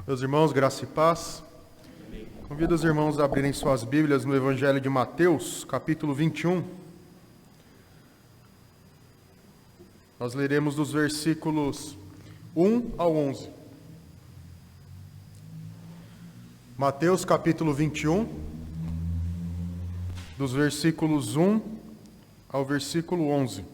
Meus irmãos, graça e paz. Convido os irmãos a abrirem suas Bíblias no Evangelho de Mateus, capítulo 21. Nós leremos dos versículos 1 ao 11. Mateus, capítulo 21, dos versículos 1 ao versículo 11.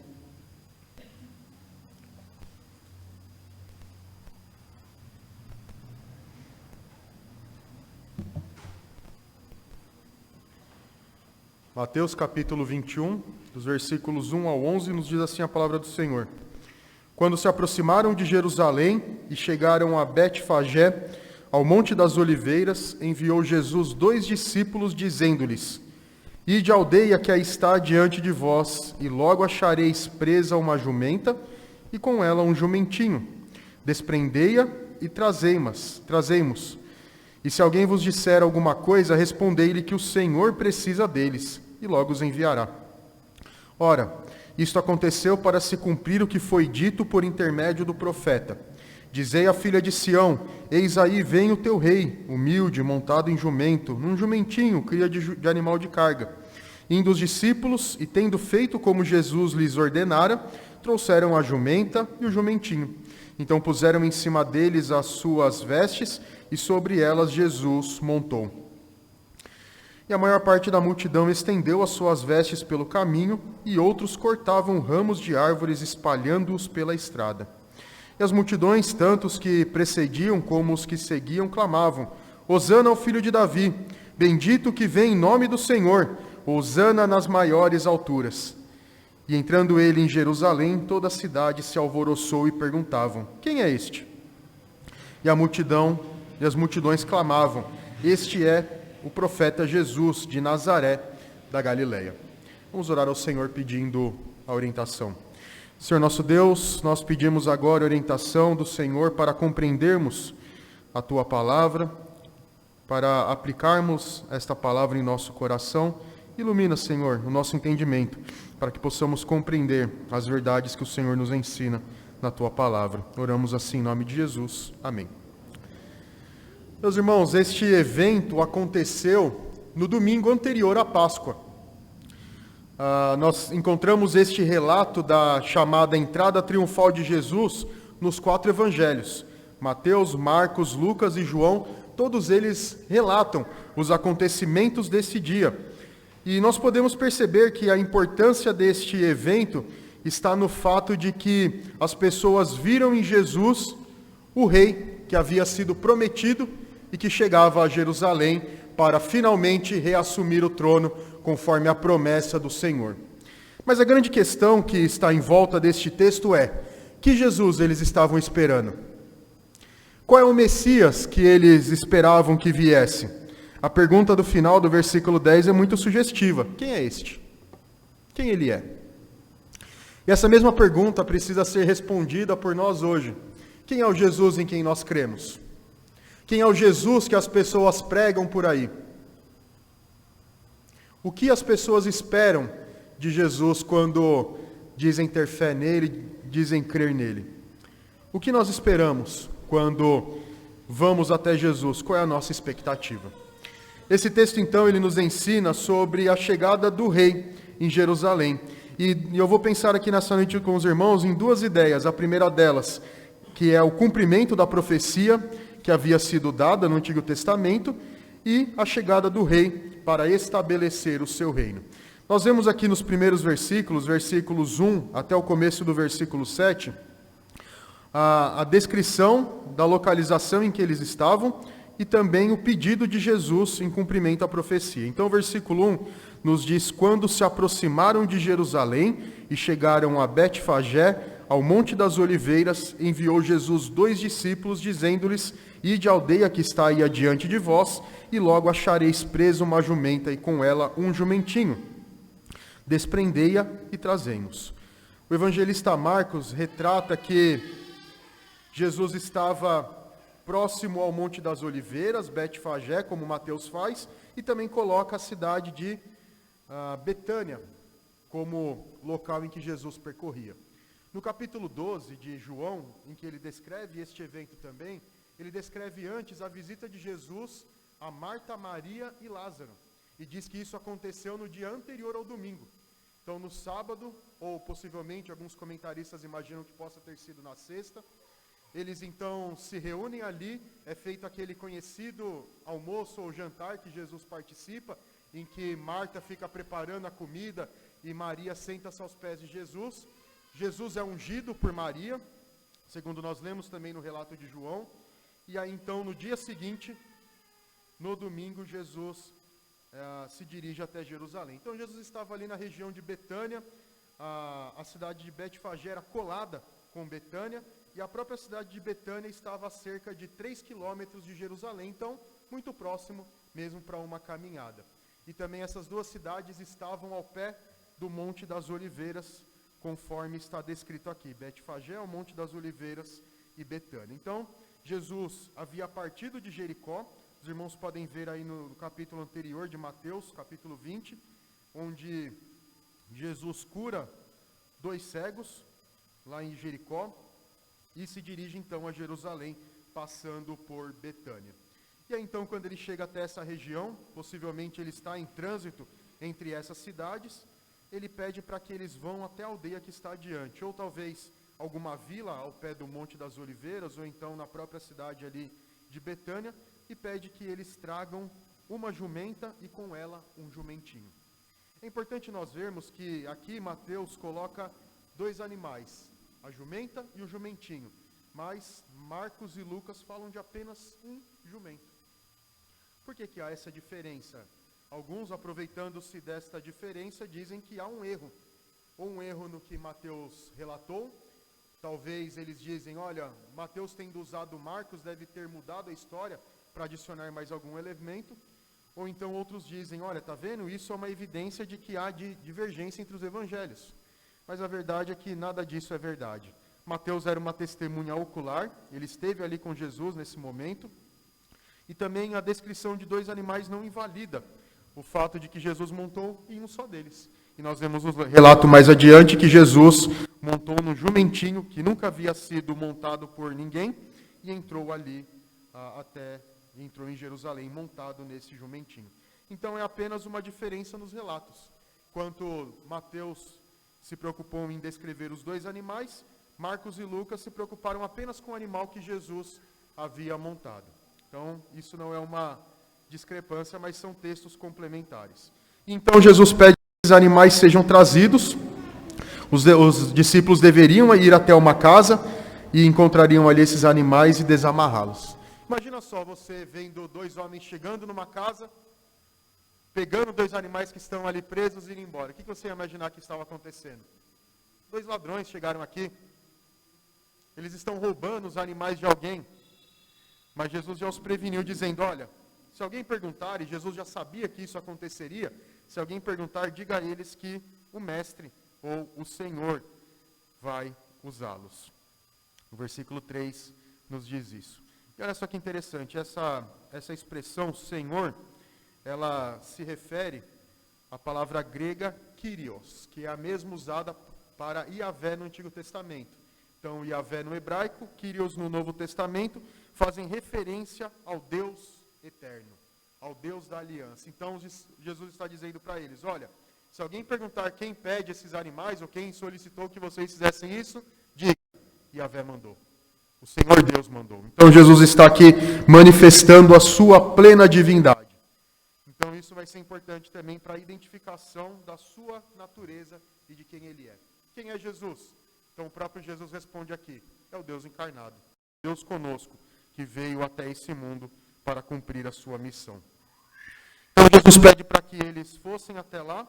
Mateus capítulo 21, dos versículos 1 ao 11, nos diz assim a palavra do Senhor. Quando se aproximaram de Jerusalém e chegaram a Betfagé, ao Monte das Oliveiras, enviou Jesus 2 discípulos, dizendo-lhes: Ide à aldeia que aí está diante de vós, e logo achareis presa uma jumenta, e com ela um jumentinho. Desprendei-a e trazei-mos. E se alguém vos disser alguma coisa, respondei-lhe que o Senhor precisa deles, e logo os enviará. Ora, isto aconteceu para se cumprir o que foi dito por intermédio do profeta. Dizei à filha de Sião: Eis aí vem o teu rei, humilde, montado em jumento, num jumentinho, cria de animal de carga. Indo os discípulos, e tendo feito como Jesus lhes ordenara, trouxeram a jumenta e o jumentinho. Então puseram em cima deles as suas vestes, e sobre elas Jesus montou. E a maior parte da multidão estendeu as suas vestes pelo caminho, e outros cortavam ramos de árvores, espalhando-os pela estrada. E as multidões, tanto os que precediam como os que seguiam, clamavam: Hosana ao filho de Davi, bendito que vem em nome do Senhor, hosana nas maiores alturas. E entrando ele em Jerusalém, toda a cidade se alvoroçou e perguntavam: Quem é este? E as multidões clamavam: Este é o profeta Jesus de Nazaré, da Galileia. Vamos orar ao Senhor pedindo a orientação. Senhor nosso Deus, nós pedimos agora a orientação do Senhor para compreendermos a Tua palavra, para aplicarmos esta palavra em nosso coração. Ilumina, Senhor, o nosso entendimento, para que possamos compreender as verdades que o Senhor nos ensina na Tua palavra. Oramos assim em nome de Jesus. Amém. Meus irmãos, este evento aconteceu no domingo anterior à Páscoa. Nós encontramos este relato da chamada entrada triunfal de Jesus nos 4 evangelhos. Mateus, Marcos, Lucas e João, todos eles relatam os acontecimentos desse dia. E nós podemos perceber que a importância deste evento está no fato de que as pessoas viram em Jesus o rei que havia sido prometido e que chegava a Jerusalém para finalmente reassumir o trono conforme a promessa do Senhor. Mas a grande questão que está em volta deste texto é: que Jesus eles estavam esperando? Qual é o Messias que eles esperavam que viesse? A pergunta do final do versículo 10 é muito sugestiva. Quem é este? Quem ele é? E essa mesma pergunta precisa ser respondida por nós hoje. Quem é o Jesus em quem nós cremos? Quem é o Jesus que as pessoas pregam por aí? O que as pessoas esperam de Jesus quando dizem ter fé nele, dizem crer nele? O que nós esperamos quando vamos até Jesus? Qual é a nossa expectativa? Esse texto, então, ele nos ensina sobre a chegada do rei em Jerusalém. E eu vou pensar aqui nessa noite com os irmãos em 2 ideias. A primeira delas, que é o cumprimento da profecia que havia sido dada no Antigo Testamento, e a chegada do rei para estabelecer o seu reino. Nós vemos aqui nos primeiros versículos 1 até o começo do versículo 7, a descrição da localização em que eles estavam e também o pedido de Jesus em cumprimento à profecia. Então o versículo 1 nos diz: Quando se aproximaram de Jerusalém e chegaram a Betfagé, ao Monte das Oliveiras, enviou Jesus 2 discípulos, dizendo-lhes: Ide à aldeia que está aí adiante de vós, e logo achareis presa uma jumenta, e com ela um jumentinho. Desprendei-a e trazei-nos. O evangelista Marcos retrata que Jesus estava próximo ao Monte das Oliveiras, Betfagé, como Mateus faz, e também coloca a cidade de Betânia como local em que Jesus percorria. No capítulo 12 de João, em que ele descreve este evento também, ele descreve antes a visita de Jesus a Marta, Maria e Lázaro. E diz que isso aconteceu no dia anterior ao domingo. Então, no sábado, ou possivelmente alguns comentaristas imaginam que possa ter sido na sexta, eles então se reúnem ali, é feito aquele conhecido almoço ou jantar que Jesus participa, em que Marta fica preparando a comida e Maria senta-se aos pés de Jesus. Jesus é ungido por Maria, segundo nós lemos também no relato de João. E aí então, no dia seguinte, no domingo, Jesus se dirige até Jerusalém. Então Jesus estava ali na região de Betânia, a cidade de Betfagé era colada com Betânia, e a própria cidade de Betânia estava a cerca de 3 quilômetros de Jerusalém, então muito próximo mesmo para uma caminhada. E também essas duas cidades estavam ao pé do Monte das Oliveiras, conforme está descrito aqui. Betfagé, o Monte das Oliveiras, e Betânia. Então, Jesus havia partido de Jericó. Os irmãos podem ver aí no capítulo anterior de Mateus, capítulo 20, onde Jesus cura 2 cegos, lá em Jericó, e se dirige então a Jerusalém, passando por Betânia. E aí então, quando ele chega até essa região, possivelmente ele está em trânsito entre essas cidades, ele pede para que eles vão até a aldeia que está adiante, ou talvez alguma vila ao pé do Monte das Oliveiras, ou então na própria cidade ali de Betânia, e pede que eles tragam uma jumenta e com ela um jumentinho. É importante nós vermos que aqui Mateus coloca 2 animais, a jumenta e o jumentinho, mas Marcos e Lucas falam de apenas um jumento. Por que há essa diferença? Alguns, aproveitando-se desta diferença, dizem que há um erro, ou um erro no que Mateus relatou. Talvez eles dizem, olha, Mateus tendo usado Marcos deve ter mudado a história para adicionar mais algum elemento. Ou então outros dizem, olha, está vendo? Isso é uma evidência de que há divergência entre os evangelhos. Mas a verdade é que nada disso é verdade. Mateus era uma testemunha ocular, ele esteve ali com Jesus nesse momento. E também a descrição de 2 animais não invalida o fato de que Jesus montou em um só deles. E nós vemos o relato mais adiante que Jesus montou no jumentinho, que nunca havia sido montado por ninguém, e entrou ali entrou em Jerusalém montado nesse jumentinho. Então é apenas uma diferença nos relatos. Enquanto Mateus se preocupou em descrever os 2 animais, Marcos e Lucas se preocuparam apenas com o animal que Jesus havia montado. Então, isso não é uma discrepância, mas são textos complementares. Então, Jesus pede que os animais sejam trazidos. Os discípulos deveriam ir até uma casa e encontrariam ali esses animais e desamarrá-los. Imagina só, você vendo 2 homens chegando numa casa, pegando 2 animais que estão ali presos e indo embora. O que você ia imaginar que estava acontecendo? 2 ladrões chegaram aqui. Eles estão roubando os animais de alguém. Mas Jesus já os preveniu, dizendo, olha, se alguém perguntar, e Jesus já sabia que isso aconteceria, se alguém perguntar, diga a eles que o mestre ou o Senhor vai usá-los. O versículo 3 nos diz isso. E olha só que interessante, essa expressão Senhor, ela se refere à palavra grega Kyrios, que é a mesma usada para Yahvé no Antigo Testamento. Então, Yahvé no hebraico, Kyrios no Novo Testamento, fazem referência ao Deus eterno, ao Deus da aliança. Então, Jesus está dizendo para eles, olha, se alguém perguntar quem pede esses animais, ou quem solicitou que vocês fizessem isso, diga, Yahvé mandou. O Senhor Deus mandou. Então, Jesus está aqui manifestando a sua plena divindade. Então, isso vai ser importante também para a identificação da sua natureza e de quem Ele é. Quem é Jesus? Então, o próprio Jesus responde aqui, é o Deus encarnado, Deus conosco, que veio até esse mundo para cumprir a sua missão. Então, Jesus pede para que eles fossem até lá,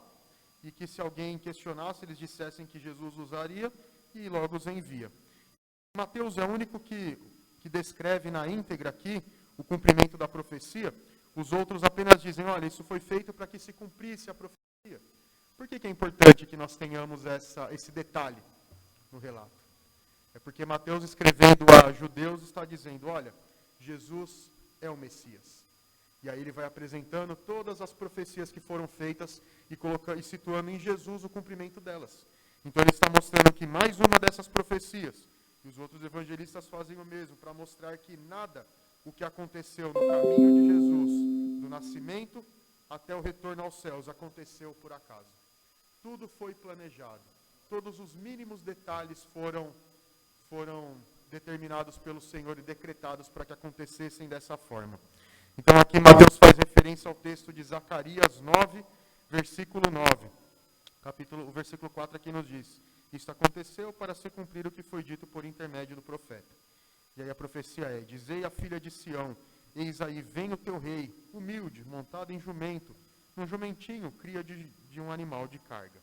e que se alguém questionasse, eles dissessem que Jesus usaria, e logo os envia. Mateus é o único que descreve na íntegra aqui o cumprimento da profecia. Os outros apenas dizem, olha, isso foi feito para que se cumprisse a profecia. Por que é importante que nós tenhamos esse detalhe no relato? É porque Mateus, escrevendo a judeus, está dizendo, olha, Jesus é o Messias. E aí ele vai apresentando todas as profecias que foram feitas e situando em Jesus o cumprimento delas. Então ele está mostrando que mais uma dessas profecias, e os outros evangelistas fazem o mesmo, para mostrar que nada o que aconteceu no caminho de Jesus, do nascimento até o retorno aos céus, aconteceu por acaso. Tudo foi planejado. Todos os mínimos detalhes foram determinados pelo Senhor e decretados para que acontecessem dessa forma. Então aqui Mateus faz referência ao texto de Zacarias 9, versículo 9. O versículo 4 aqui nos diz: isto aconteceu para se cumprir o que foi dito por intermédio do profeta. E aí a profecia é: dizei à filha de Sião, eis aí vem o teu rei, humilde, montado em jumento, num jumentinho, cria de um animal de carga.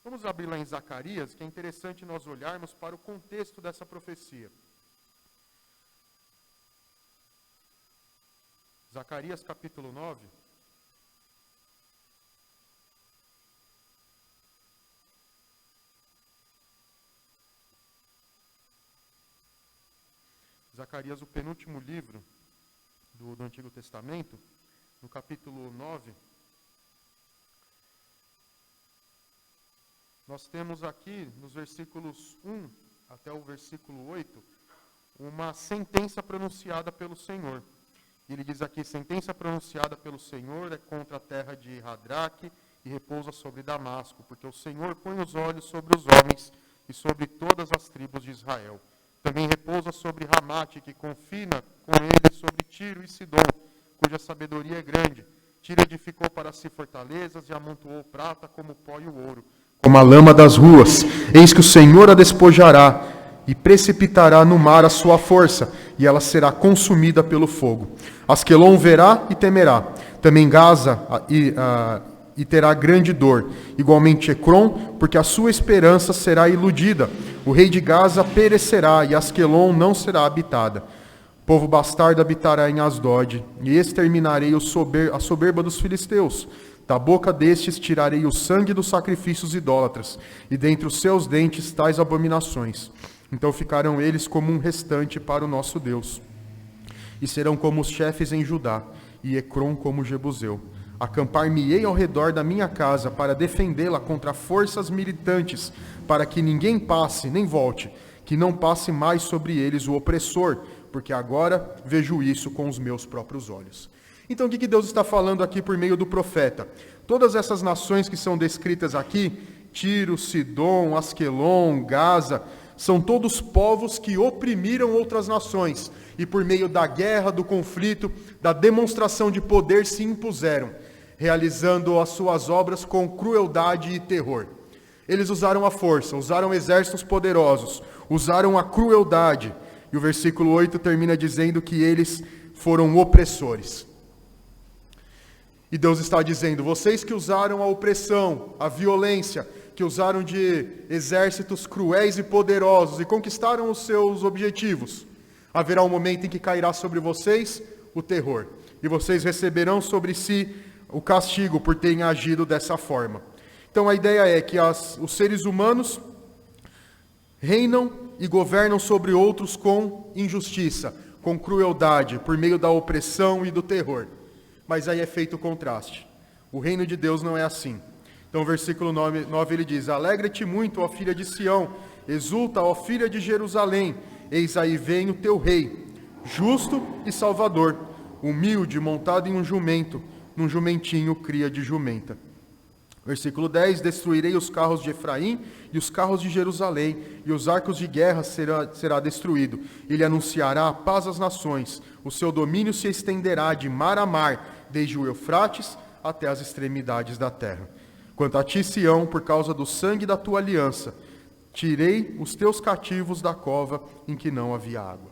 Vamos abrir lá em Zacarias, que é interessante nós olharmos para o contexto dessa profecia. Zacarias capítulo 9. Zacarias, o penúltimo livro do Antigo Testamento, no capítulo 9, nós temos aqui, nos versículos 1 até o versículo 8, uma sentença pronunciada pelo Senhor. Ele diz aqui: sentença pronunciada pelo Senhor é contra a terra de Hadraque e repousa sobre Damasco, porque o Senhor põe os olhos sobre os homens e sobre todas as tribos de Israel. Também repousa sobre Ramate, que confina com ele sobre Tiro e Sidom, cuja sabedoria é grande. Tiro edificou para si fortalezas e amontoou prata como o pó e o ouro, como a lama das ruas. Eis que o Senhor a despojará e precipitará no mar a sua força, e ela será consumida pelo fogo. Asquelon verá e temerá. Também Gaza e terá grande dor. Igualmente Ecrom, porque a sua esperança será iludida. O rei de Gaza perecerá, e Asquelon não será habitada. Povo bastardo habitará em Asdod, e exterminarei a soberba dos filisteus. Da boca destes tirarei o sangue dos sacrifícios idólatras, e dentre os seus dentes tais abominações. Então ficarão eles como um restante para o nosso Deus. E serão como os chefes em Judá, e Ecrom como Jebuseu. Acampar-me-ei ao redor da minha casa para defendê-la contra forças militantes, para que ninguém passe nem volte, que não passe mais sobre eles o opressor, porque agora vejo isso com os meus próprios olhos. Então o que Deus está falando aqui por meio do profeta? Todas essas nações que são descritas aqui, Tiro, Sidom, Asquelon, Gaza, são todos povos que oprimiram outras nações e por meio da guerra, do conflito, da demonstração de poder se impuseram, realizando as suas obras com crueldade e terror. Eles usaram a força, usaram exércitos poderosos, usaram a crueldade. E o versículo 8 termina dizendo que eles foram opressores. E Deus está dizendo: vocês que usaram a opressão, a violência, que usaram de exércitos cruéis e poderosos e conquistaram os seus objetivos, haverá um momento em que cairá sobre vocês o terror. E vocês receberão sobre si o castigo por terem agido dessa forma. Então a ideia é que os seres humanos reinam e governam sobre outros com injustiça, com crueldade, por meio da opressão e do terror. Mas aí é feito o contraste. O reino de Deus não é assim. Então, o versículo 9 ele diz: alegra-te muito, ó filha de Sião, exulta, ó filha de Jerusalém, eis aí vem o teu rei, justo e salvador, humilde, montado em um jumento, num jumentinho cria de jumenta. Versículo 10: destruirei os carros de Efraim e os carros de Jerusalém, e os arcos de guerra será destruído. Ele anunciará a paz às nações, o seu domínio se estenderá de mar a mar, desde o Eufrates até as extremidades da terra. Quanto a ti, Sião, por causa do sangue da tua aliança, tirei os teus cativos da cova em que não havia água.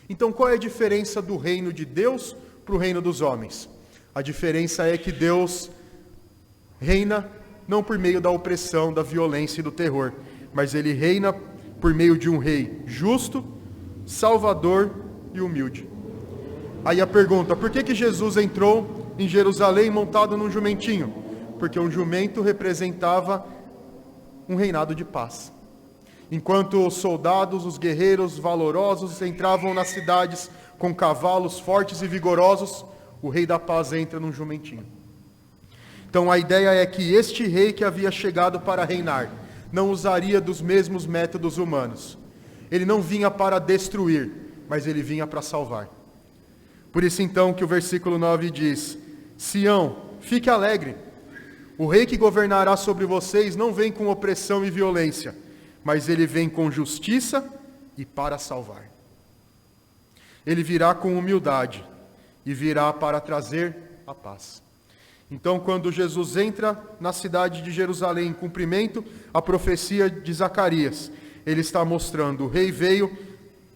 Então, qual é a diferença do reino de Deus para o reino dos homens? A diferença é que Deus reina não por meio da opressão, da violência e do terror, mas ele reina por meio de um rei justo, salvador e humilde. Aí a pergunta: por que Jesus entrou em Jerusalém montado num jumentinho? Porque um jumento representava um reinado de paz. Enquanto os soldados, os guerreiros valorosos entravam nas cidades com cavalos fortes e vigorosos, o rei da paz entra num jumentinho. Então a ideia é que este rei que havia chegado para reinar não usaria dos mesmos métodos humanos. Ele não vinha para destruir, mas ele vinha para salvar. Por isso então que o versículo 9 diz: Sião, fique alegre. O rei que governará sobre vocês não vem com opressão e violência, mas ele vem com justiça e para salvar. Ele virá com humildade e virá para trazer a paz. Então, quando Jesus entra na cidade de Jerusalém em cumprimento à profecia de Zacarias, ele está mostrando: o rei veio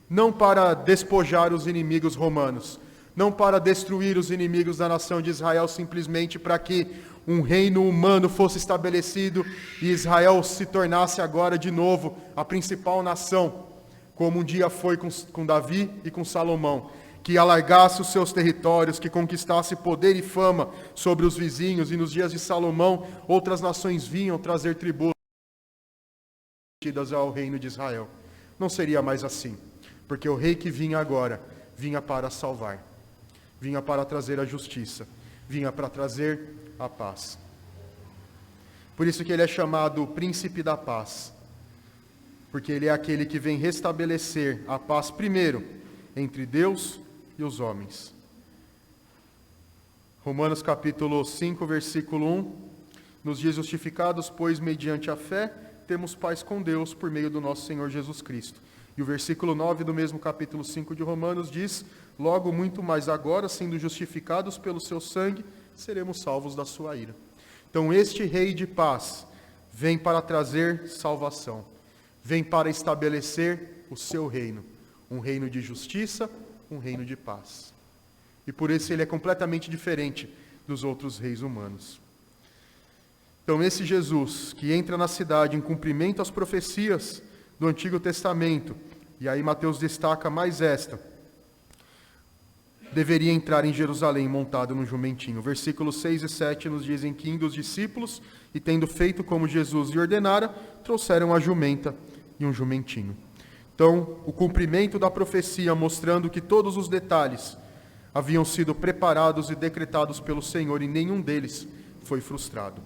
não para despojar os inimigos romanos, não para destruir os inimigos da nação de Israel, simplesmente para que um reino humano fosse estabelecido e Israel se tornasse agora de novo a principal nação, como um dia foi com Davi e com Salomão, que alargasse os seus territórios, que conquistasse poder e fama sobre os vizinhos, e nos dias de Salomão outras nações vinham trazer tributos ao reino de Israel. Não seria mais assim, porque o rei que vinha agora, vinha para salvar, vinha para trazer a justiça, vinha para trazer a paz. Por isso que ele é chamado Príncipe da Paz, porque ele é aquele que vem restabelecer a paz primeiro entre Deus e os homens. Romanos capítulo 5, versículo 1, nos diz: justificados, pois, mediante a fé, temos paz com Deus por meio do nosso Senhor Jesus Cristo. E o versículo 9 do mesmo capítulo 5 de Romanos diz: logo, muito mais agora, sendo justificados pelo seu sangue, seremos salvos da sua ira. Então, este Rei de paz vem para trazer salvação, vem para estabelecer o seu reino, um reino de justiça, um reino de paz. E por isso ele é completamente diferente dos outros reis humanos. Então, esse Jesus que entra na cidade em cumprimento às profecias do Antigo Testamento, e aí Mateus destaca mais esta: deveria entrar em Jerusalém montado num jumentinho. Versículos 6 e 7 nos dizem que, indo os discípulos, e tendo feito como Jesus lhe ordenara, trouxeram a jumenta e um jumentinho. Então, o cumprimento da profecia, mostrando que todos os detalhes haviam sido preparados e decretados pelo Senhor, e nenhum deles foi frustrado.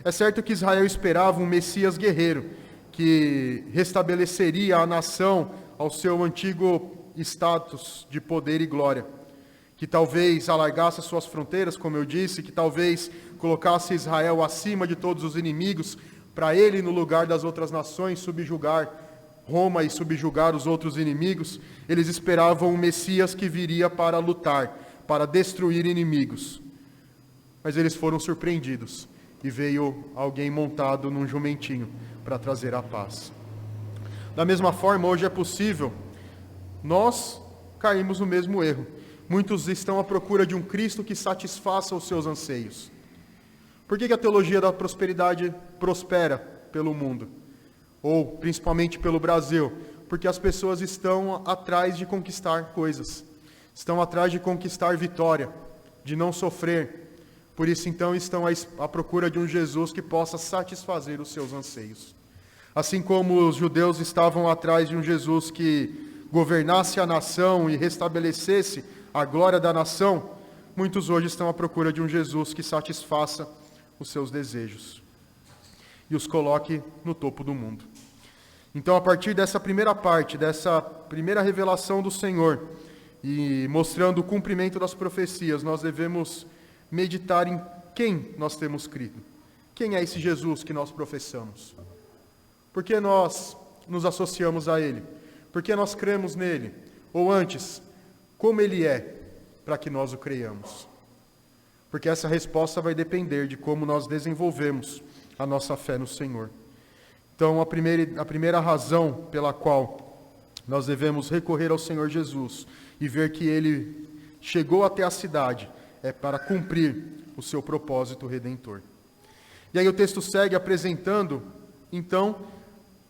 É certo que Israel esperava um Messias guerreiro, que restabeleceria a nação ao seu antigo status de poder e glória, que talvez alargasse suas fronteiras, como eu disse, que talvez colocasse Israel acima de todos os inimigos, para ele, no lugar das outras nações, subjugar Roma e subjugar os outros inimigos. Eles esperavam um Messias que viria para lutar, para destruir inimigos. Mas eles foram surpreendidos, e veio alguém montado num jumentinho para trazer a paz. Da mesma forma, hoje é possível nós caímos no mesmo erro. Muitos estão à procura de um Cristo que satisfaça os seus anseios. Por que a teologia da prosperidade prospera pelo mundo? Ou principalmente pelo Brasil? Porque as pessoas estão atrás de conquistar coisas. Estão atrás de conquistar vitória, de não sofrer. Por isso, então, estão à procura de um Jesus que possa satisfazer os seus anseios. Assim como os judeus estavam atrás de um Jesus que governasse a nação e restabelecesse a glória da nação, muitos hoje estão à procura de um Jesus que satisfaça os seus desejos e os coloque no topo do mundo. Então, a partir dessa primeira parte, dessa primeira revelação do Senhor, e mostrando o cumprimento das profecias, nós devemos meditar em quem nós temos crido. Quem é esse Jesus que nós professamos? Por que nós nos associamos a Ele? Por que nós cremos nele? Ou antes, como Ele é, para que nós o creiamos? Porque essa resposta vai depender de como nós desenvolvemos a nossa fé no Senhor. Então, a primeira razão pela qual nós devemos recorrer ao Senhor Jesus e ver que Ele chegou até a cidade é para cumprir o seu propósito redentor. E aí o texto segue apresentando, então,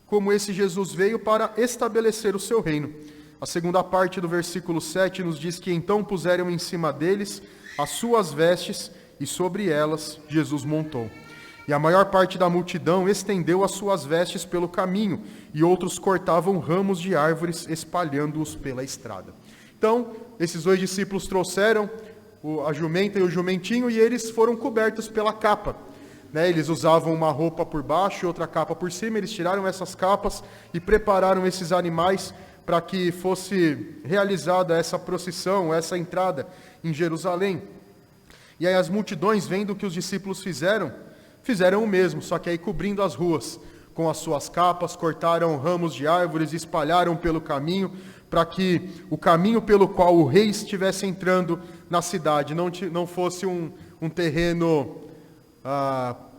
como esse Jesus veio para estabelecer o seu reino. A segunda parte do versículo 7 nos diz que então puseram em cima deles as suas vestes e sobre elas Jesus montou. E a maior parte da multidão estendeu as suas vestes pelo caminho, e outros cortavam ramos de árvores, espalhando-os pela estrada. Então, esses dois discípulos trouxeram a jumenta e o jumentinho, e eles foram cobertos pela capa. Eles usavam uma roupa por baixo e outra capa por cima. Eles tiraram essas capas e prepararam esses animais para que fosse realizada essa procissão, essa entrada em Jerusalém. E aí as multidões, vendo o que os discípulos fizeram o mesmo, só que aí cobrindo as ruas com as suas capas, cortaram ramos de árvores, espalharam pelo caminho, para que o caminho pelo qual o rei estivesse entrando na cidade não fosse um terreno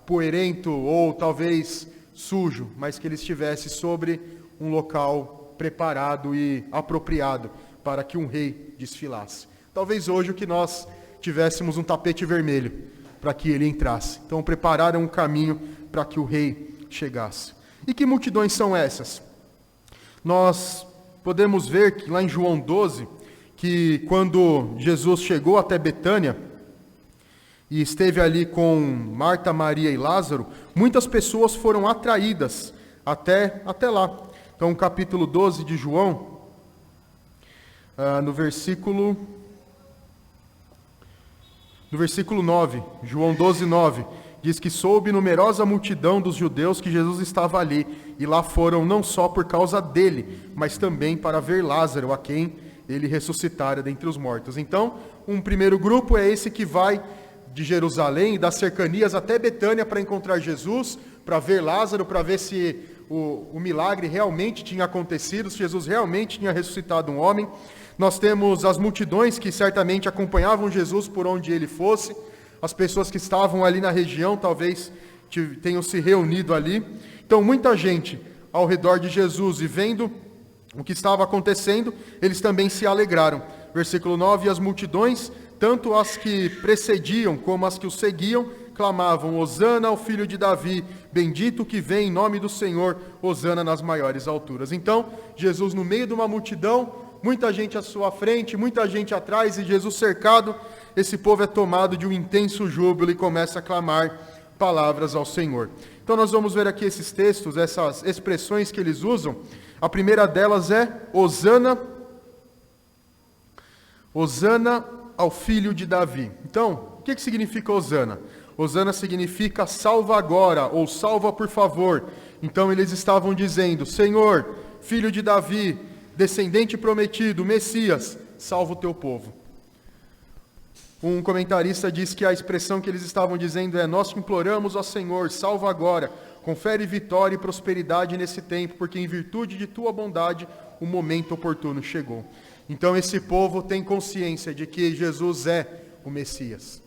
poeirento ou talvez sujo, mas que ele estivesse sobre um local preparado e apropriado para que um rei desfilasse. Talvez hoje o que nós tivéssemos um tapete vermelho para que ele entrasse. Então prepararam um caminho para que o rei chegasse. E que multidões são essas? Nós podemos ver que lá em João 12, que quando Jesus chegou até Betânia e esteve ali com Marta, Maria e Lázaro, muitas pessoas foram atraídas até lá. Então, capítulo 12 de João, no versículo 9, João 12, 9, diz que soube numerosa multidão dos judeus que Jesus estava ali, e lá foram não só por causa dele, mas também para ver Lázaro, a quem ele ressuscitara dentre os mortos. Então, um primeiro grupo é esse que vai de Jerusalém, das cercanias até Betânia para encontrar Jesus, para ver Lázaro, para ver se o milagre realmente tinha acontecido, se Jesus realmente tinha ressuscitado um homem. Nós temos as multidões que certamente acompanhavam Jesus por onde ele fosse, as pessoas que estavam ali na região talvez tenham se reunido ali. Então, muita gente ao redor de Jesus e vendo o que estava acontecendo, eles também se alegraram. Versículo 9, e as multidões, tanto as que precediam como as que o seguiam, clamavam, Hosana ao filho de Davi, bendito que vem em nome do Senhor, Hosana nas maiores alturas. Então, Jesus no meio de uma multidão, muita gente à sua frente, muita gente atrás, e Jesus cercado, esse povo é tomado de um intenso júbilo e começa a clamar palavras ao Senhor. Então nós vamos ver aqui esses textos, essas expressões que eles usam. A primeira delas é Hosana ao filho de Davi. Então, o que significa Hosana? Hosana significa salva agora, ou salva por favor. Então eles estavam dizendo, Senhor, filho de Davi, descendente prometido, Messias, salva o teu povo. Um comentarista diz que a expressão que eles estavam dizendo é, nós te imploramos, ó Senhor, salva agora, confere vitória e prosperidade nesse tempo, porque em virtude de tua bondade, o momento oportuno chegou. Então esse povo tem consciência de que Jesus é o Messias.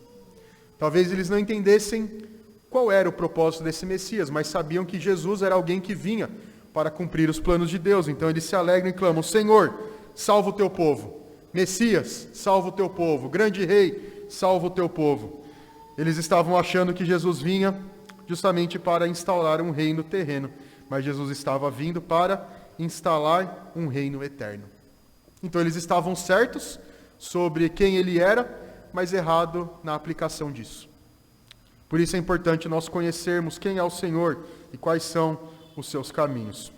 Talvez eles não entendessem qual era o propósito desse Messias, mas sabiam que Jesus era alguém que vinha para cumprir os planos de Deus. Então eles se alegram e clamam, Senhor, salva o teu povo. Messias, salva o teu povo. Grande Rei, salva o teu povo. Eles estavam achando que Jesus vinha justamente para instaurar um reino terreno, mas Jesus estava vindo para instalar um reino eterno. Então eles estavam certos sobre quem ele era, mas errado na aplicação disso. Por isso é importante nós conhecermos quem é o Senhor e quais são os seus caminhos.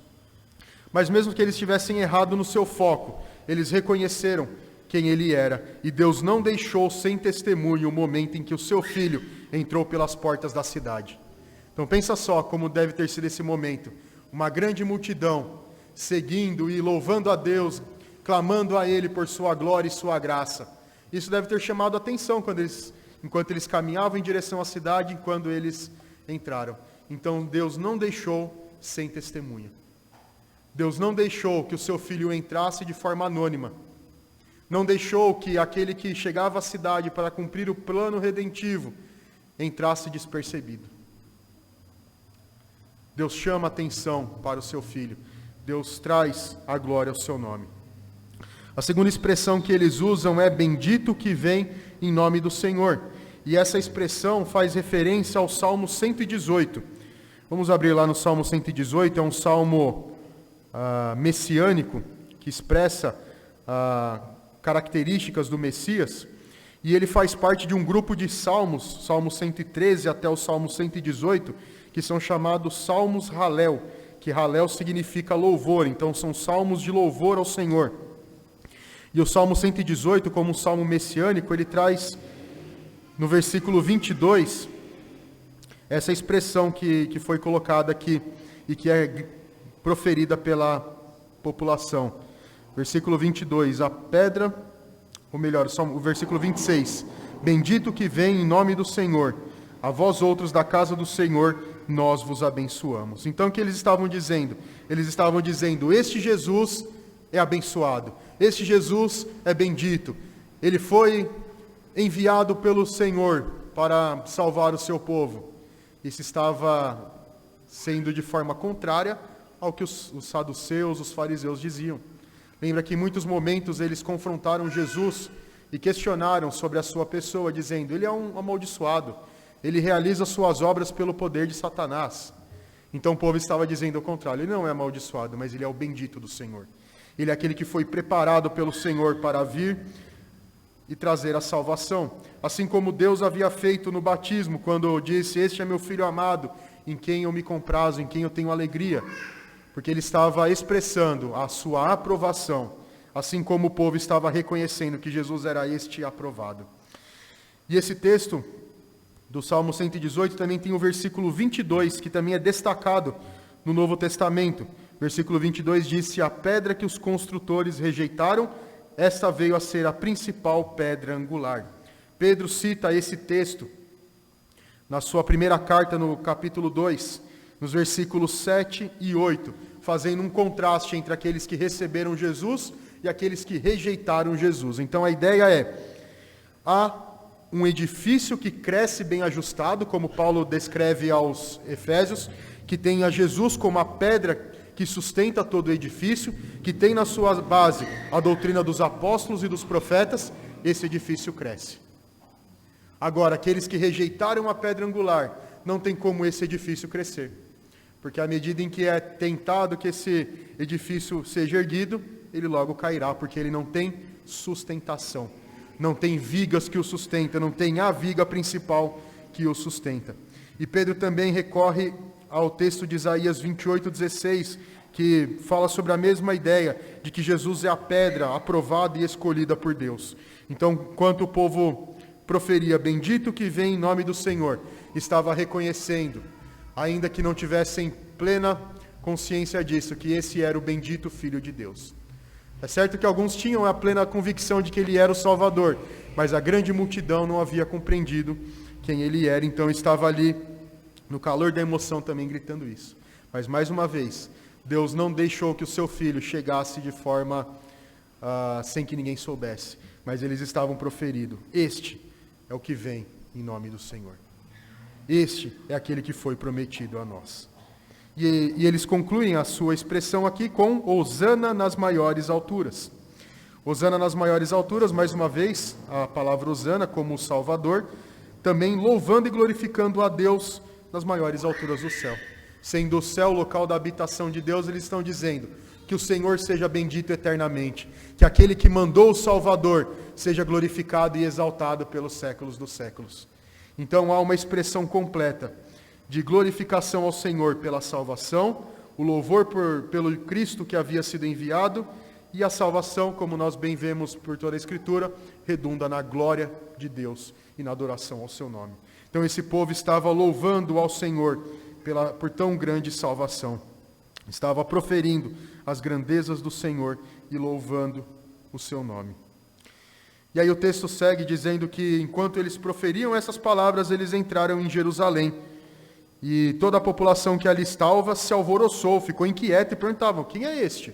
Mas mesmo que eles tivessem errado no seu foco, eles reconheceram quem ele era, e Deus não deixou sem testemunho o momento em que o seu filho entrou pelas portas da cidade. Então pensa só como deve ter sido esse momento. Uma grande multidão seguindo e louvando a Deus, clamando a Ele por sua glória e sua graça. Isso deve ter chamado a atenção enquanto eles caminhavam em direção à cidade, quando eles entraram. Então Deus não deixou sem testemunha. Deus não deixou que o seu filho entrasse de forma anônima. Não deixou que aquele que chegava à cidade para cumprir o plano redentivo entrasse despercebido. Deus chama a atenção para o seu filho. Deus traz a glória ao seu nome. A segunda expressão que eles usam é bendito que vem em nome do Senhor. E essa expressão faz referência ao Salmo 118. Vamos abrir lá no Salmo 118, é um salmo messiânico, que expressa características do Messias, e ele faz parte de um grupo de salmos, Salmo 113 até o Salmo 118, que são chamados Salmos Halel, que Halel significa louvor, então são salmos de louvor ao Senhor. E o Salmo 118, como um salmo messiânico, ele traz no versículo 22, essa expressão que foi colocada aqui e que é proferida pela população. Versículo 22, a pedra, ou melhor, o versículo 26. Bendito que vem em nome do Senhor, a vós outros da casa do Senhor, nós vos abençoamos. Então o que eles estavam dizendo? Eles estavam dizendo, este Jesus é abençoado, este Jesus é bendito, ele foi enviado pelo Senhor para salvar o seu povo. Isso estava sendo de forma contrária ao que os saduceus, os fariseus diziam. Lembra que em muitos momentos eles confrontaram Jesus e questionaram sobre a sua pessoa, dizendo, ele é um amaldiçoado, ele realiza suas obras pelo poder de Satanás. Então o povo estava dizendo o contrário, ele não é amaldiçoado, mas ele é o bendito do Senhor. Ele é aquele que foi preparado pelo Senhor para vir e trazer a salvação. Assim como Deus havia feito no batismo, quando disse, este é meu filho amado, em quem eu me comprazo, em quem eu tenho alegria. Porque ele estava expressando a sua aprovação, assim como o povo estava reconhecendo que Jesus era este aprovado. E esse texto do Salmo 118 também tem o versículo 22, que também é destacado no Novo Testamento. Versículo 22 diz, se a pedra que os construtores rejeitaram, esta veio a ser a principal pedra angular. Pedro cita esse texto na sua primeira carta, no capítulo 2, nos versículos 7 e 8, fazendo um contraste entre aqueles que receberam Jesus e aqueles que rejeitaram Jesus. Então a ideia é, há um edifício que cresce bem ajustado, como Paulo descreve aos Efésios, que tem a Jesus como a pedra que sustenta todo o edifício, que tem na sua base a doutrina dos apóstolos e dos profetas, esse edifício cresce. Agora, aqueles que rejeitaram a pedra angular, não tem como esse edifício crescer. Porque à medida em que é tentado que esse edifício seja erguido, ele logo cairá, porque ele não tem sustentação. Não tem vigas que o sustentam, não tem a viga principal que o sustenta. E Pedro também recorre ao texto de Isaías 28:16, que fala sobre a mesma ideia de que Jesus é a pedra aprovada e escolhida por Deus. Então, enquanto o povo proferia, bendito que vem em nome do Senhor, estava reconhecendo, ainda que não tivessem plena consciência disso, que esse era o bendito Filho de Deus. É certo que alguns tinham a plena convicção de que ele era o Salvador, mas a grande multidão não havia compreendido quem ele era, então estava ali no calor da emoção também gritando isso. Mas mais uma vez, Deus não deixou que o seu filho chegasse de forma sem que ninguém soubesse, mas eles estavam proferindo, este é o que vem em nome do Senhor. Este é aquele que foi prometido a nós. E eles concluem a sua expressão aqui com Hosana nas maiores alturas. Hosana nas maiores alturas, mais uma vez, a palavra Hosana como o Salvador, também louvando e glorificando a Deus nas maiores alturas do céu. Sendo o céu o local da habitação de Deus, eles estão dizendo que o Senhor seja bendito eternamente, que aquele que mandou o Salvador seja glorificado e exaltado pelos séculos dos séculos. Então há uma expressão completa de glorificação ao Senhor pela salvação, o louvor pelo Cristo que havia sido enviado, e a salvação, como nós bem vemos por toda a Escritura, redunda na glória de Deus e na adoração ao seu nome. Então esse povo estava louvando ao Senhor por tão grande salvação. Estava proferindo as grandezas do Senhor e louvando o seu nome. E aí o texto segue dizendo que enquanto eles proferiam essas palavras, eles entraram em Jerusalém. E toda a população que ali estava se alvoroçou, ficou inquieta e perguntavam, quem é este?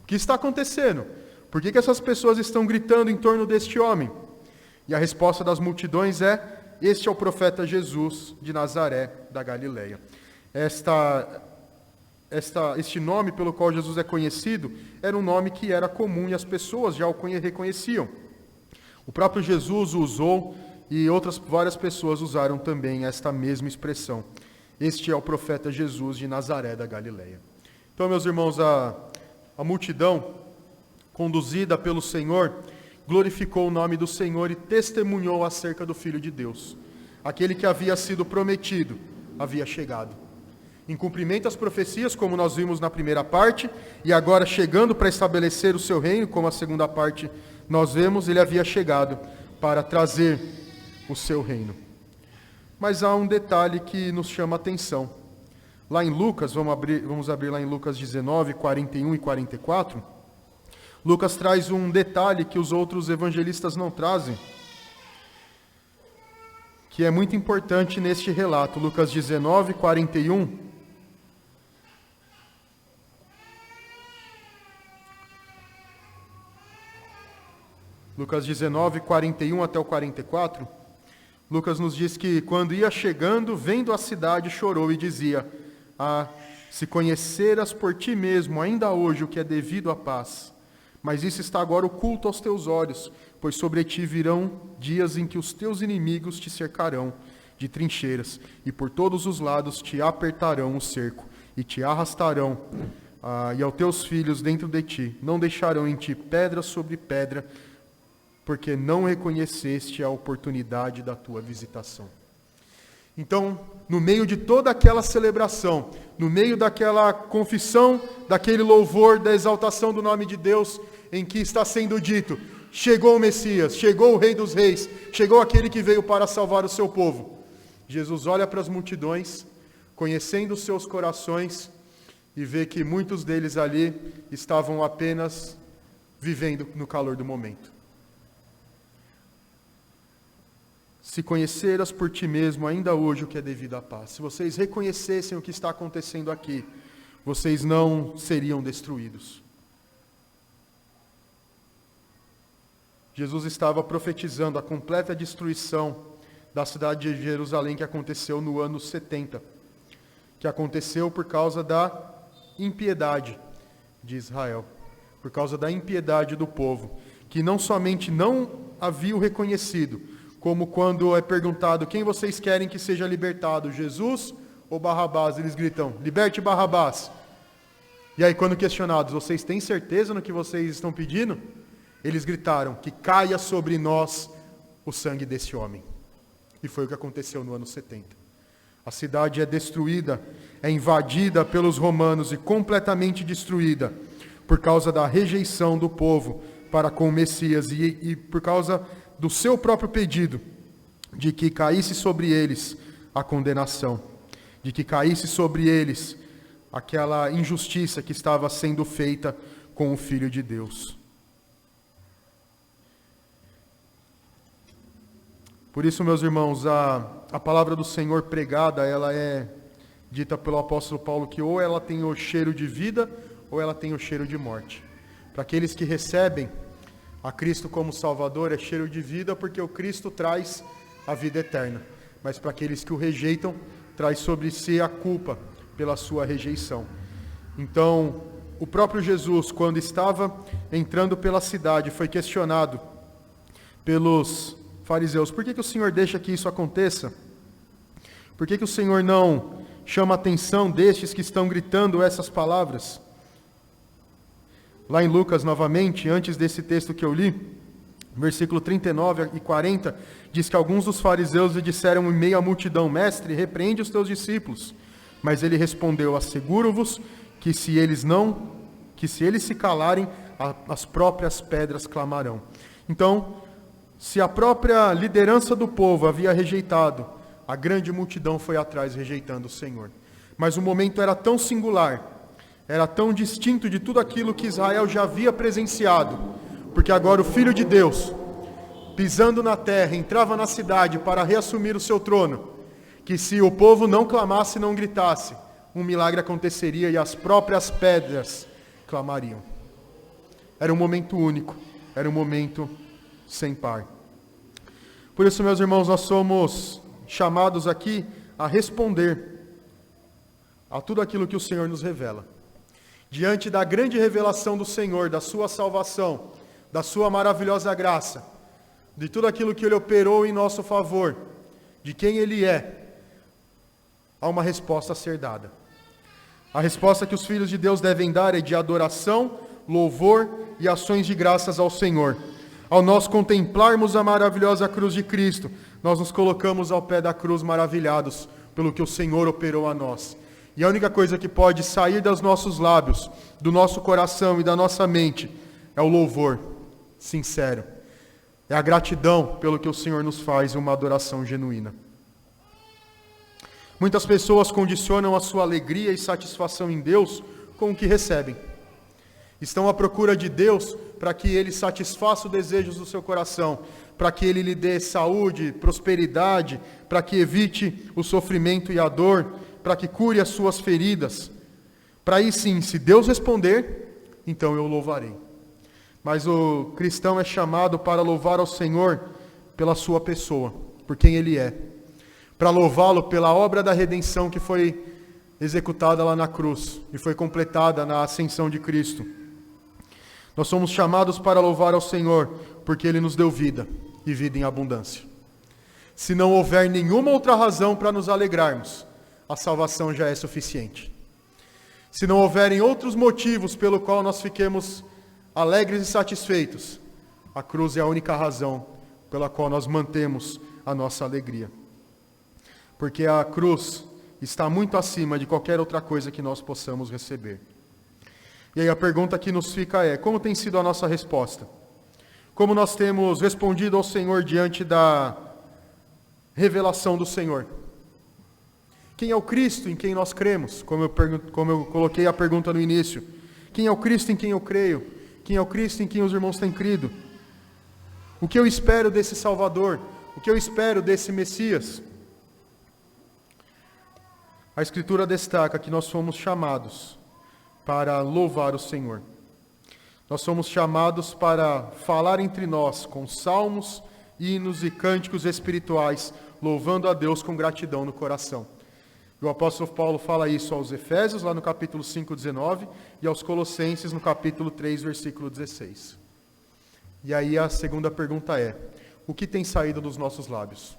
O que está acontecendo? Por que essas pessoas estão gritando em torno deste homem? E a resposta das multidões é, este é o profeta Jesus de Nazaré da Galileia. Este nome pelo qual Jesus é conhecido era um nome que era comum e as pessoas já o reconheciam. O próprio Jesus o usou e várias pessoas usaram também esta mesma expressão. Este é o profeta Jesus de Nazaré da Galileia. Então, meus irmãos, a multidão, conduzida pelo Senhor, glorificou o nome do Senhor e testemunhou acerca do Filho de Deus. Aquele que havia sido prometido havia chegado. Em cumprimento às profecias, como nós vimos na primeira parte, e agora chegando para estabelecer o seu reino, como a segunda parte nós vemos, ele havia chegado para trazer o seu reino. Mas há um detalhe que nos chama a atenção. Lá em Lucas, vamos abrir lá em Lucas 19, 41 e 44, Lucas traz um detalhe que os outros evangelistas não trazem, que é muito importante neste relato. Lucas 19, 41. Lucas 19, 41 até o 44. Lucas nos diz que quando ia chegando, vendo a cidade, chorou e dizia: Ah, se conheceras por ti mesmo ainda hoje o que é devido à paz. Mas isso está agora oculto aos teus olhos, pois sobre ti virão dias em que os teus inimigos te cercarão de trincheiras, e por todos os lados te apertarão o cerco, e te arrastarão, e aos teus filhos dentro de ti. Não deixarão em ti pedra sobre pedra, porque não reconheceste a oportunidade da tua visitação. Então, no meio de toda aquela celebração, no meio daquela confissão, daquele louvor, da exaltação do nome de Deus, em que está sendo dito: chegou o Messias, chegou o Rei dos Reis, chegou aquele que veio para salvar o seu povo. Jesus olha para as multidões, conhecendo os seus corações, e vê que muitos deles ali estavam apenas vivendo no calor do momento. Se conheceras por ti mesmo ainda hoje o que é devido à paz. Se vocês reconhecessem o que está acontecendo aqui, vocês não seriam destruídos. Jesus estava profetizando a completa destruição da cidade de Jerusalém, que aconteceu no ano 70, que aconteceu por causa da impiedade de Israel, por causa da impiedade do povo, que não somente não havia o reconhecido, como quando é perguntado: quem vocês querem que seja libertado, Jesus ou Barrabás? Eles gritam: liberte Barrabás. E aí, quando questionados: vocês têm certeza no que vocês estão pedindo? Eles gritaram: que caia sobre nós o sangue desse homem. E foi o que aconteceu no ano 70. A cidade é destruída, é invadida pelos romanos e completamente destruída por causa da rejeição do povo para com o Messias e por causa do seu próprio pedido de que caísse sobre eles a condenação, de que caísse sobre eles aquela injustiça que estava sendo feita com o Filho de Deus. Por isso, meus irmãos, a palavra do Senhor pregada, ela é dita pelo apóstolo Paulo que ou ela tem o cheiro de vida ou ela tem o cheiro de morte. Para aqueles que recebem a Cristo como Salvador, é cheiro de vida, porque o Cristo traz a vida eterna. Mas para aqueles que o rejeitam, traz sobre si a culpa pela sua rejeição. Então, o próprio Jesus, quando estava entrando pela cidade, foi questionado pelos fariseus: por que o Senhor deixa que isso aconteça? Por que o Senhor não chama a atenção destes que estão gritando essas palavras? Lá em Lucas, novamente, antes desse texto que eu li, versículo 39 e 40, diz que alguns dos fariseus lhe disseram em meio à multidão: mestre, repreende os teus discípulos. Mas ele respondeu: asseguro-vos que se eles se calarem, as próprias pedras clamarão. Então, se a própria liderança do povo havia rejeitado, a grande multidão foi atrás rejeitando o Senhor. Mas o momento era tão singular, era tão distinto de tudo aquilo que Israel já havia presenciado, porque agora o Filho de Deus, pisando na terra, entrava na cidade para reassumir o seu trono, que se o povo não clamasse, não gritasse, um milagre aconteceria e as próprias pedras clamariam. Era um momento único, era um momento sem par. Por isso, meus irmãos, nós somos chamados aqui a responder a tudo aquilo que o Senhor nos revela. Diante da grande revelação do Senhor, da sua salvação, da sua maravilhosa graça, de tudo aquilo que Ele operou em nosso favor, de quem Ele é, há uma resposta a ser dada. A resposta que os filhos de Deus devem dar é de adoração, louvor e ações de graças ao Senhor. Ao nós contemplarmos a maravilhosa cruz de Cristo, nós nos colocamos ao pé da cruz maravilhados pelo que o Senhor operou a nós. E a única coisa que pode sair dos nossos lábios, do nosso coração e da nossa mente, é o louvor sincero. É a gratidão pelo que o Senhor nos faz e uma adoração genuína. Muitas pessoas condicionam a sua alegria e satisfação em Deus com o que recebem. Estão à procura de Deus para que Ele satisfaça os desejos do seu coração, para que Ele lhe dê saúde, prosperidade, para que evite o sofrimento e a dor, para que cure as suas feridas. Para aí sim, se Deus responder, então eu louvarei. Mas o cristão é chamado para louvar ao Senhor pela sua pessoa, por quem Ele é. Para louvá-lo pela obra da redenção que foi executada lá na cruz e foi completada na ascensão de Cristo. Nós somos chamados para louvar ao Senhor, porque Ele nos deu vida, e vida em abundância. Se não houver nenhuma outra razão para nos alegrarmos, a salvação já é suficiente. Se não houverem outros motivos pelo qual nós fiquemos alegres e satisfeitos, a cruz é a única razão pela qual nós mantemos a nossa alegria. Porque a cruz está muito acima de qualquer outra coisa que nós possamos receber. E aí a pergunta que nos fica é: como tem sido a nossa resposta? Como nós temos respondido ao Senhor diante da revelação do Senhor? Quem é o Cristo em quem nós cremos? Como eu coloquei a pergunta no início. Quem é o Cristo em quem eu creio? Quem é o Cristo em quem os irmãos têm crido? O que eu espero desse Salvador? O que eu espero desse Messias? A Escritura destaca que nós fomos chamados para louvar o Senhor. Nós somos chamados para falar entre nós com salmos, hinos e cânticos espirituais, louvando a Deus com gratidão no coração. O apóstolo Paulo fala isso aos Efésios, lá no capítulo 5, 19, e aos Colossenses, no capítulo 3, versículo 16. E aí a segunda pergunta é: o que tem saído dos nossos lábios?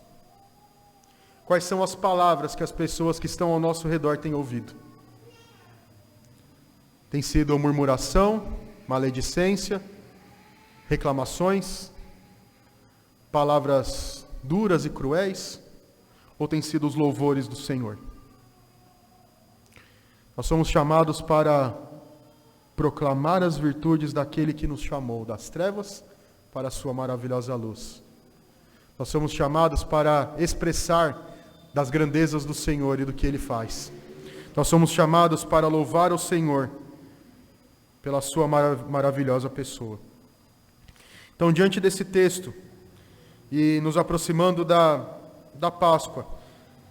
Quais são as palavras que as pessoas que estão ao nosso redor têm ouvido? Tem sido murmuração, maledicência, reclamações, palavras duras e cruéis, ou tem sido os louvores do Senhor? Nós somos chamados para proclamar as virtudes daquele que nos chamou das trevas para a sua maravilhosa luz. Nós somos chamados para expressar das grandezas do Senhor e do que Ele faz. Nós somos chamados para louvar o Senhor pela sua maravilhosa pessoa. Então, diante desse texto, e nos aproximando da Páscoa,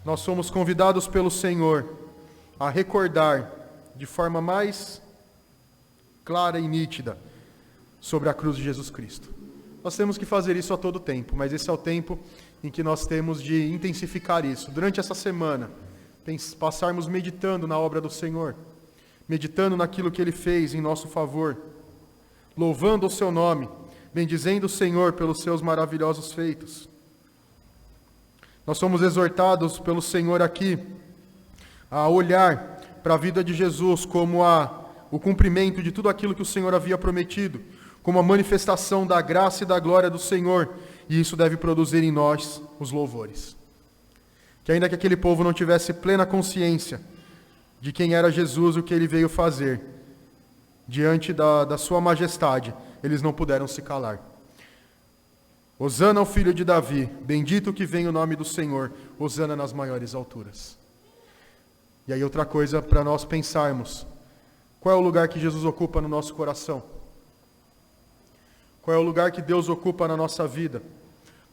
nós somos convidados pelo Senhor a recordar de forma mais clara e nítida sobre a cruz de Jesus Cristo. Nós temos que fazer isso a todo tempo, mas esse é o tempo em que nós temos de intensificar isso. Durante essa semana, passarmos meditando na obra do Senhor, meditando naquilo que Ele fez em nosso favor, louvando o seu nome, bendizendo o Senhor pelos seus maravilhosos feitos. Nós somos exortados pelo Senhor aqui a olhar para a vida de Jesus como o cumprimento de tudo aquilo que o Senhor havia prometido, como a manifestação da graça e da glória do Senhor, e isso deve produzir em nós os louvores. Que ainda que aquele povo não tivesse plena consciência de quem era Jesus e o que Ele veio fazer, diante da sua majestade, eles não puderam se calar. Hosana ao filho de Davi, bendito que vem o nome do Senhor, hosana nas maiores alturas. E aí outra coisa para nós pensarmos: qual é o lugar que Jesus ocupa no nosso coração? Qual é o lugar que Deus ocupa na nossa vida?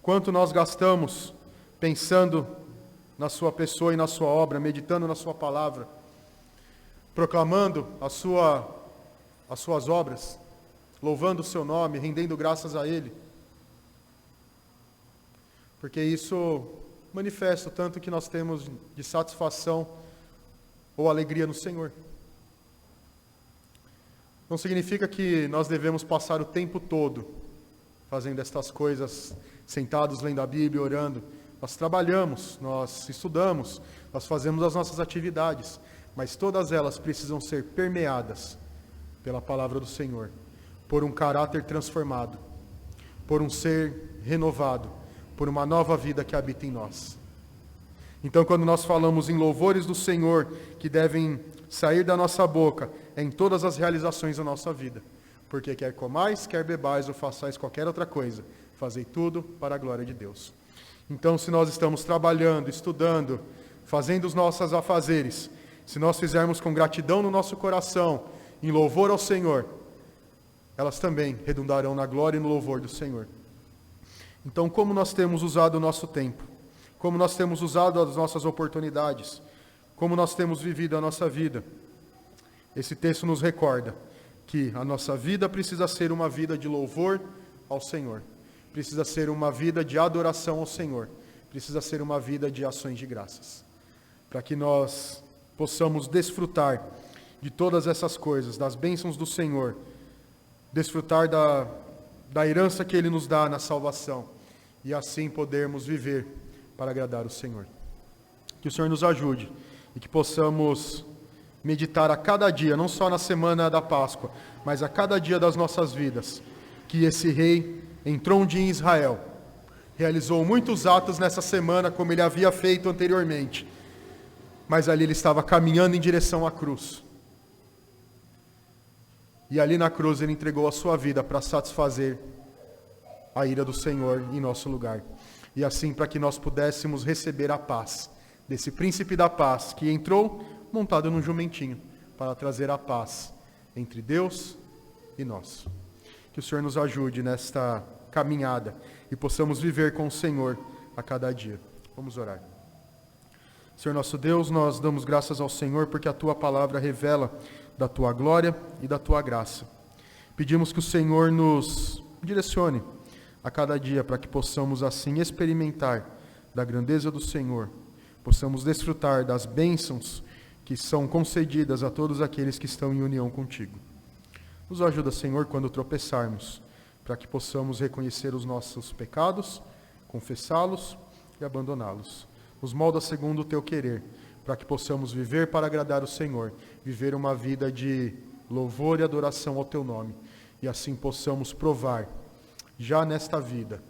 Quanto nós gastamos pensando na sua pessoa e na sua obra, meditando na sua palavra, proclamando as suas obras, louvando o seu nome, rendendo graças a Ele? Porque isso manifesta o tanto que nós temos de satisfação ou alegria no Senhor. Não significa que nós devemos passar o tempo todo fazendo estas coisas, sentados lendo a Bíblia, orando. Nós trabalhamos, nós estudamos, nós fazemos as nossas atividades, mas todas elas precisam ser permeadas pela palavra do Senhor, por um caráter transformado, por um ser renovado, por uma nova vida que habita em nós. Então, quando nós falamos em louvores do Senhor, que devem sair da nossa boca, é em todas as realizações da nossa vida. Porque quer comais, quer bebais ou façais qualquer outra coisa, fazei tudo para a glória de Deus. Então, se nós estamos trabalhando, estudando, fazendo os nossos afazeres, se nós fizermos com gratidão no nosso coração, em louvor ao Senhor, elas também redundarão na glória e no louvor do Senhor. Então, como nós temos usado o nosso tempo, como nós temos usado as nossas oportunidades, como nós temos vivido a nossa vida, esse texto nos recorda que a nossa vida precisa ser uma vida de louvor ao Senhor, precisa ser uma vida de adoração ao Senhor, precisa ser uma vida de ações de graças, para que nós possamos desfrutar de todas essas coisas, das bênçãos do Senhor, desfrutar da herança que Ele nos dá na salvação, e assim podermos viver para agradar o Senhor. Que o Senhor nos ajude e que possamos meditar a cada dia, não só na semana da Páscoa, mas a cada dia das nossas vidas, que esse rei entrou um dia em Israel, realizou muitos atos nessa semana como ele havia feito anteriormente, mas ali ele estava caminhando em direção à cruz. E ali na cruz ele entregou a sua vida para satisfazer a ira do Senhor em nosso lugar. E assim para que nós pudéssemos receber a paz desse príncipe da paz que entrou montado num jumentinho para trazer a paz entre Deus e nós. Que o Senhor nos ajude nesta caminhada e possamos viver com o Senhor a cada dia. Vamos orar. Senhor nosso Deus, nós damos graças ao Senhor porque a Tua palavra revela da Tua glória e da Tua graça. Pedimos que o Senhor nos direcione a cada dia para que possamos assim experimentar da grandeza do Senhor, possamos desfrutar das bênçãos que são concedidas a todos aqueles que estão em união contigo. Nos ajuda, Senhor, quando tropeçarmos, para que possamos reconhecer os nossos pecados, confessá-los e abandoná-los. Nos molda segundo o Teu querer, para que possamos viver para agradar o Senhor, viver uma vida de louvor e adoração ao Teu nome, e assim possamos provar, já nesta vida,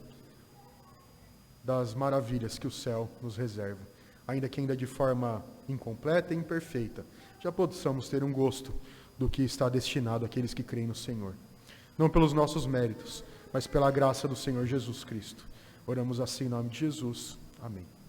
das maravilhas que o céu nos reserva. Ainda que ainda de forma incompleta e imperfeita, já possamos ter um gosto do que está destinado àqueles que creem no Senhor. Não pelos nossos méritos, mas pela graça do Senhor Jesus Cristo. Oramos assim em nome de Jesus. Amém.